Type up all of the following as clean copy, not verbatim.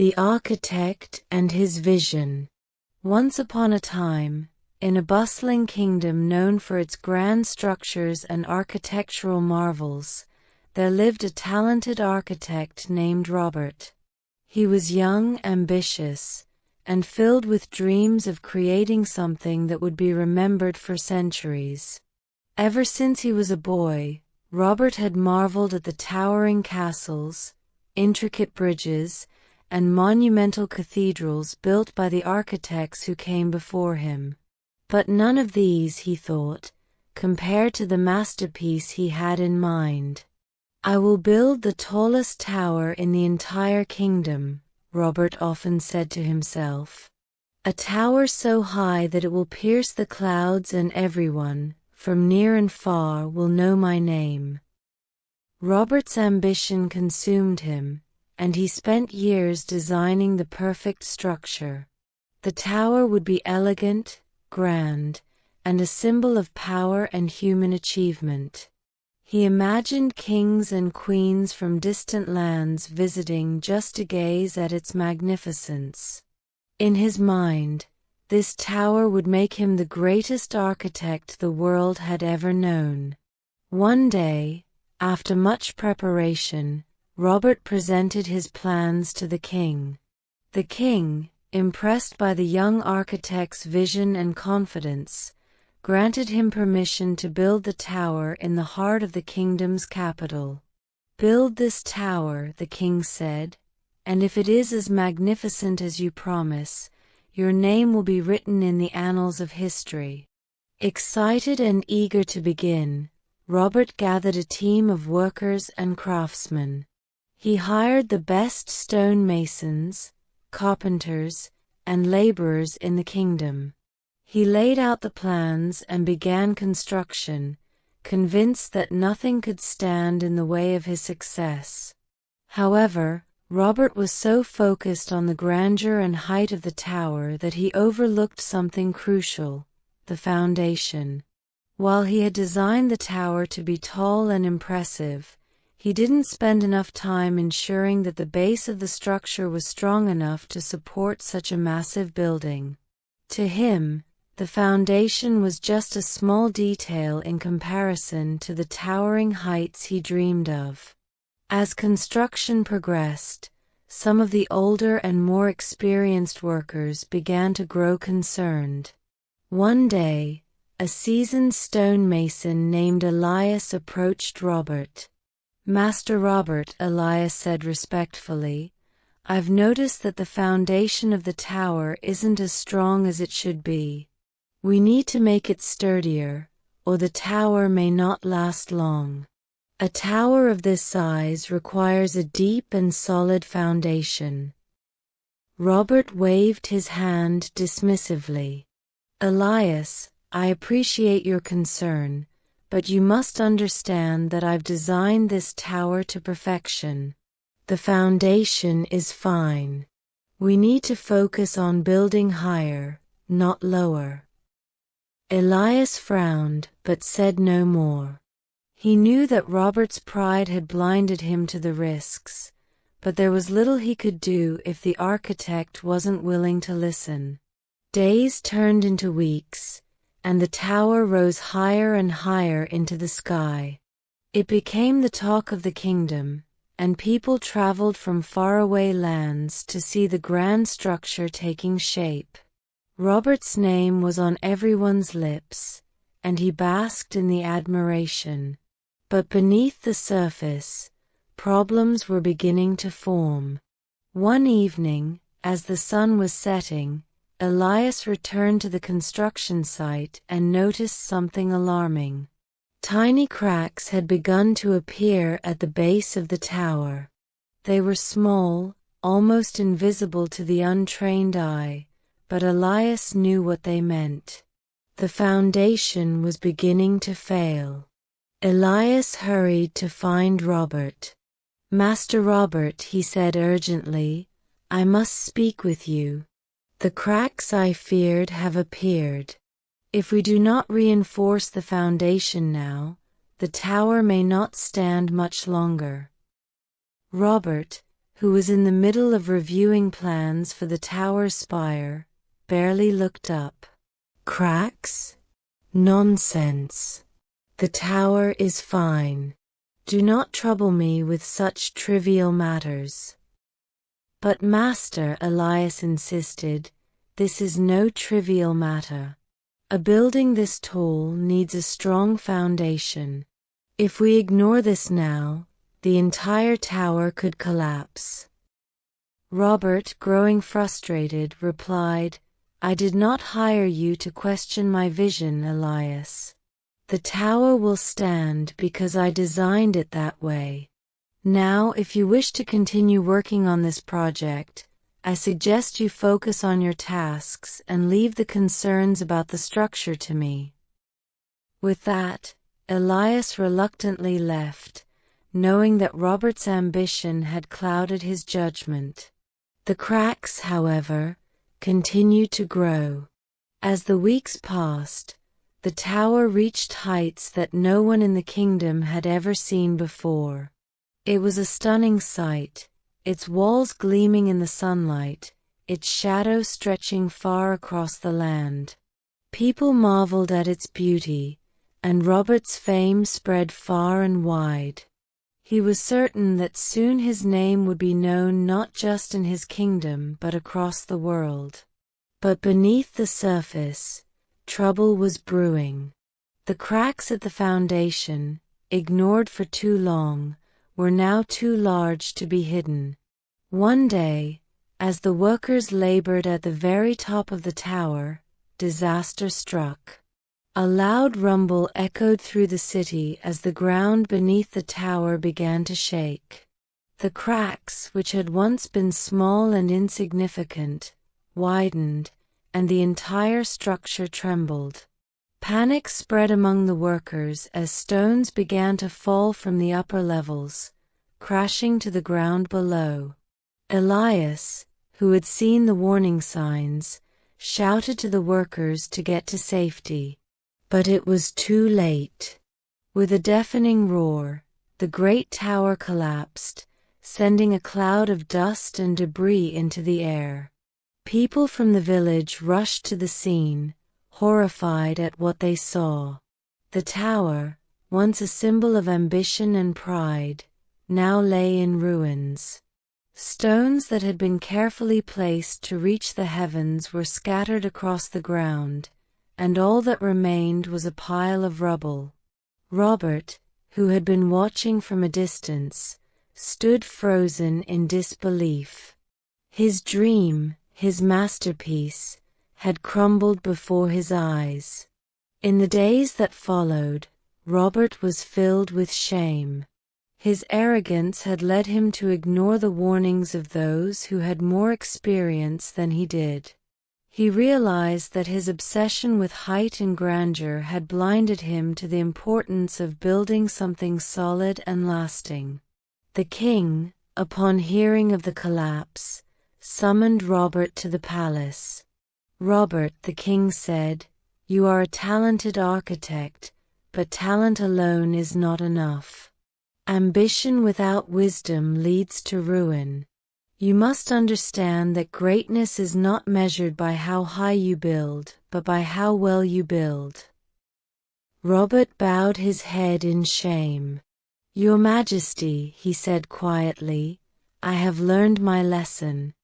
The Architect and His Vision. Once upon a time, in a bustling kingdom known for its grand structures and architectural marvels, there lived a talented architect named Robert. He was young, ambitious, and filled with dreams of creating something that would be remembered for centuries. Ever since he was a boy, Robert had marveled at the towering castles, intricate bridges, and monumental cathedrals built by the architects who came before him. But none of these, he thought, compared to the masterpiece he had in mind. "I will build the tallest tower in the entire kingdom," Robert often said to himself. "A tower so high that it will pierce the clouds and everyone, from near and far, will know my name." Robert's ambition consumed him, and he spent years designing the perfect structure. The tower would be elegant, grand, and a symbol of power and human achievement. He imagined kings and queens from distant lands visiting just to gaze at its magnificence. In his mind, this tower would make him the greatest architect the world had ever known. One day, after much preparation, Robert presented his plans to the king. The king, impressed by the young architect's vision and confidence, granted him permission to build the tower in the heart of the kingdom's capital. "Build this tower," the king said, "and if it is as magnificent as you promise, your name will be written in the annals of history." Excited and eager to begin, Robert gathered a team of workers and craftsmen. He hired the best stonemasons, carpenters, and laborers in the kingdom. He laid out the plans and began construction, convinced that nothing could stand in the way of his success. However, Robert was so focused on the grandeur and height of the tower that he overlooked something crucial: the foundation. While he had designed the tower to be tall and impressive, he didn't spend enough time ensuring that the base of the structure was strong enough to support such a massive building. To him, the foundation was just a small detail in comparison to the towering heights he dreamed of. As construction progressed, some of the older and more experienced workers began to grow concerned. One day, a seasoned stonemason named Elias approached Robert. "Master Robert," Elias said respectfully, "I've noticed that the foundation of the tower isn't as strong as it should be. We need to make it sturdier, or the tower may not last long. A tower of this size requires a deep and solid foundation." Robert waved his hand dismissively. "Elias, I appreciate your concern, but you must understand that I've designed this tower to perfection. The foundation is fine. We need to focus on building higher, not lower." Elias frowned, but said no more. He knew that Robert's pride had blinded him to the risks, but there was little he could do if the architect wasn't willing to listen. Days turned into weeks, and the tower rose higher and higher into the sky. It became the talk of the kingdom, and people traveled from faraway lands to see the grand structure taking shape. Robert's name was on everyone's lips, and he basked in the admiration. But beneath the surface, problems were beginning to form. One evening, as the sun was setting, Elias returned to the construction site and noticed something alarming. Tiny cracks had begun to appear at the base of the tower. They were small, almost invisible to the untrained eye, but Elias knew what they meant. The foundation was beginning to fail. Elias hurried to find Robert. "Master Robert," he said urgently, "I must speak with you. The cracks I feared have appeared. If we do not reinforce the foundation now, the tower may not stand much longer." Robert, who was in the middle of reviewing plans for the tower's spire, barely looked up. "Cracks? Nonsense. The tower is fine. Do not trouble me with such trivial matters." "But Master," Elias insisted, "this is no trivial matter. A building this tall needs a strong foundation. If we ignore this now, the entire tower could collapse." Robert, growing frustrated, replied, "I did not hire you to question my vision, Elias. The tower will stand because I designed it that way. Now, if you wish to continue working on this project, I suggest you focus on your tasks and leave the concerns about the structure to me." With that, Elias reluctantly left, knowing that Robert's ambition had clouded his judgment. The cracks, however, continued to grow. As the weeks passed, the tower reached heights that no one in the kingdom had ever seen before. It was a stunning sight, its walls gleaming in the sunlight, its shadow stretching far across the land. People marveled at its beauty, and Robert's fame spread far and wide. He was certain that soon his name would be known not just in his kingdom but across the world. But beneath the surface, trouble was brewing. The cracks at the foundation, ignored for too long, were now too large to be hidden. One day, as the workers labored at the very top of the tower, disaster struck. A loud rumble echoed through the city as the ground beneath the tower began to shake. The cracks, which had once been small and insignificant, widened, and the entire structure trembled. Panic spread among the workers as stones began to fall from the upper levels, crashing to the ground below. Elias, who had seen the warning signs, shouted to the workers to get to safety. But it was too late. With a deafening roar, the great tower collapsed, sending a cloud of dust and debris into the air. People from the village rushed to the scene, horrified at what they saw. The tower, once a symbol of ambition and pride, now lay in ruins. Stones that had been carefully placed to reach the heavens were scattered across the ground, and all that remained was a pile of rubble. Robert, who had been watching from a distance, stood frozen in disbelief. His dream, his masterpiece, had crumbled before his eyes. In the days that followed, Robert was filled with shame. His arrogance had led him to ignore the warnings of those who had more experience than he did. He realized that his obsession with height and grandeur had blinded him to the importance of building something solid and lasting. The king, upon hearing of the collapse, summoned Robert to the palace. "Robert," the king said, "you are a talented architect, but talent alone is not enough. Ambition without wisdom leads to ruin. You must understand that greatness is not measured by how high you build, but by how well you build." Robert bowed his head in shame. "Your Majesty," he said quietly, "I have learned my lesson.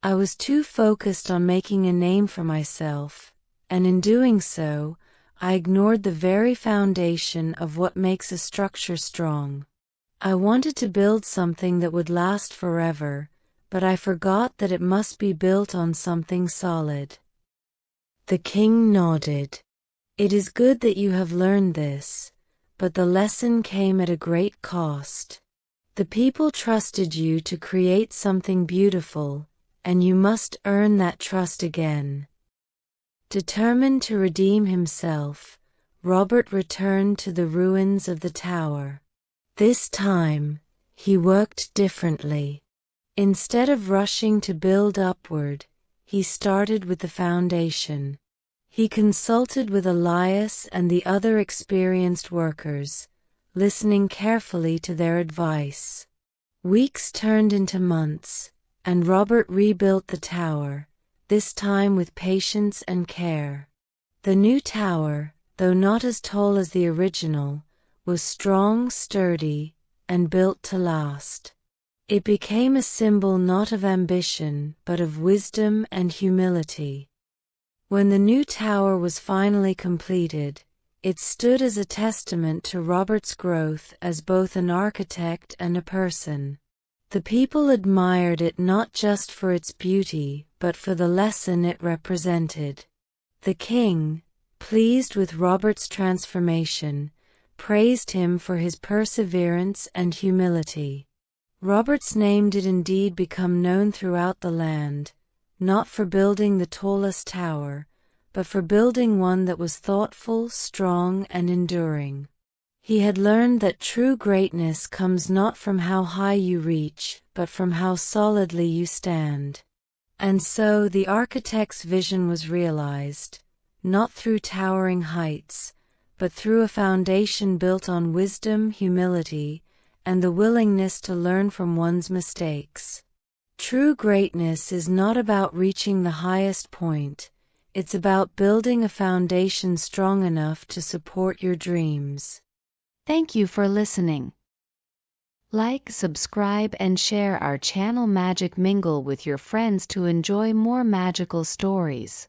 I was too focused on making a name for myself, and in doing so, I ignored the very foundation of what makes a structure strong. I wanted to build something that would last forever, but I forgot that it must be built on something solid." The king nodded. "It is good that you have learned this, but the lesson came at a great cost. The people trusted you to create something beautiful, and you must earn that trust again." Determined to redeem himself, Robert returned to the ruins of the tower. This time, he worked differently. Instead of rushing to build upward, he started with the foundation. He consulted with Elias and the other experienced workers, listening carefully to their advice. Weeks turned into months, and Robert rebuilt the tower, this time with patience and care. The new tower, though not as tall as the original, was strong, sturdy, and built to last. It became a symbol not of ambition, but of wisdom and humility. When the new tower was finally completed, it stood as a testament to Robert's growth as both an architect and a person. The people admired it not just for its beauty, but for the lesson it represented. The king, pleased with Robert's transformation, praised him for his perseverance and humility. Robert's name did indeed become known throughout the land, not for building the tallest tower, but for building one that was thoughtful, strong, and enduring. He had learned that true greatness comes not from how high you reach, but from how solidly you stand. And so the architect's vision was realized, not through towering heights, but through a foundation built on wisdom, humility, and the willingness to learn from one's mistakes. True greatness is not about reaching the highest point, it's about building a foundation strong enough to support your dreams. Thank you for listening. Like, subscribe, and share our channel Magic Mingle with your friends to enjoy more magical stories.